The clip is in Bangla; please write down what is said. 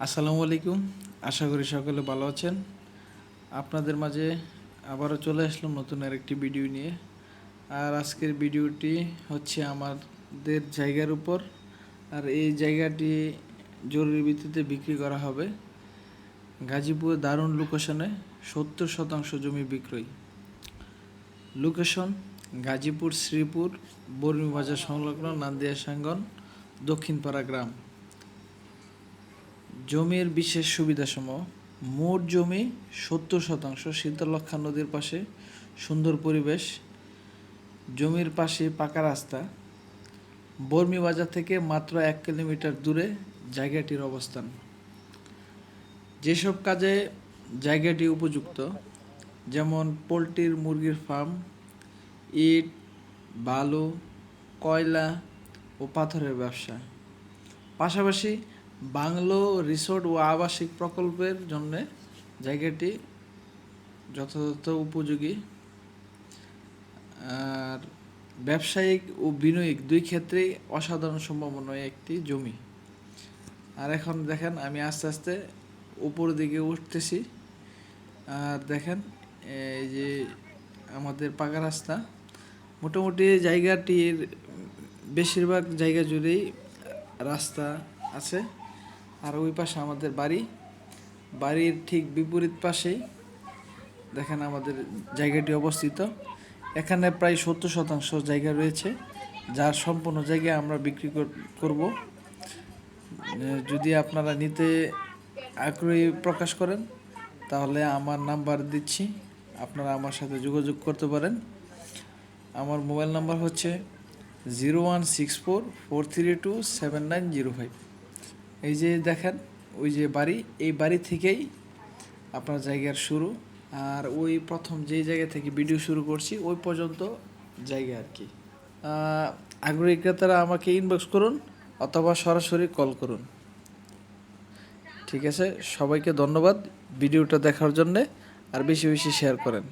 আসসালামু আলাইকুম। আশা করি সকলে ভালো আছেন। আপনাদের মাঝে আবারও চলে আসলাম নতুন আরেকটি ভিডিও নিয়ে। আর আজকের ভিডিওটি হচ্ছে আমাদের জায়গার উপর। আর এই জায়গাটি জরুরি ভিত্তিতে বিক্রি করা হবে। গাজীপুর দারুণ লোকেশনে 70% জমি বিক্রয়। লোকেশন গাজীপুর শ্রীপুর বর্মীবাজার সংলগ্ন নান্দিয়া সাঙ্গন দক্ষিণপাড়া গ্রাম। জমির বিশেষ সুবিধাসমূহ: মোট জমি 70%, শীতলক্ষ্যা নদীর পাশে, সুন্দর পরিবেশ, জমির পাশে পাকা রাস্তা, বর্মীবাজার থেকে মাত্র 1 কিলোমিটার দূরে জায়গাটির অবস্থান। যেসব কাজে জায়গাটি উপযুক্ত, যেমন পোলট্রির মুরগির ফার্ম, ইট, বালু, কয়লা ও পাথরের ব্যবসা। পাশাপাশি বাংলো, রিসোর্ট ও আবাসিক প্রকল্পের জন্য জায়গাটি যথাযথ উপযোগী। আর ব্যবসায়িক ও বিনিয়োগ দুই ক্ষেত্রেই অসাধারণ সম্ভাবনায় একটি জমি। আর এখন দেখেন আমি আস্তে আস্তে উপর দিকে উঠতেছি। আর দেখেন এই যে আমাদের পাকা রাস্তা। মোটামুটি জায়গাটির বেশিরভাগ জায়গা জুড়েই রাস্তা আছে। আর ওই পাশে আমাদের বাড়ির ঠিক বিপরীত পাশেই দেখেন আমাদের জায়গাটি অবস্থিত। এখানে প্রায় 70% জায়গা রয়েছে, যার সম্পূর্ণ জায়গা আমরা বিক্রি করব। যদি আপনারা নিতে আগ্রহী প্রকাশ করেন তাহলে আমার নাম্বার দিচ্ছি, আপনারা আমার সাথে যোগাযোগ করতে পারেন। আমার মোবাইল নাম্বার হচ্ছে 01644327905। এই যে দেখেন ওই যে বাড়ি, এই বাড়ি থেকেই আপনার জায়গার শুরু। আর ওই প্রথম যেই জায়গা থেকে ভিডিও শুরু করছি ওই পর্যন্ত জায়গা আর কি। আগ্রহী ক্রেতারা আমাকে ইনবক্স করুন অথবা সরাসরি কল করুন। ঠিক আছে, সবাইকে ধন্যবাদ ভিডিওটা দেখার জন্যে। আর বেশি বেশি শেয়ার করেন।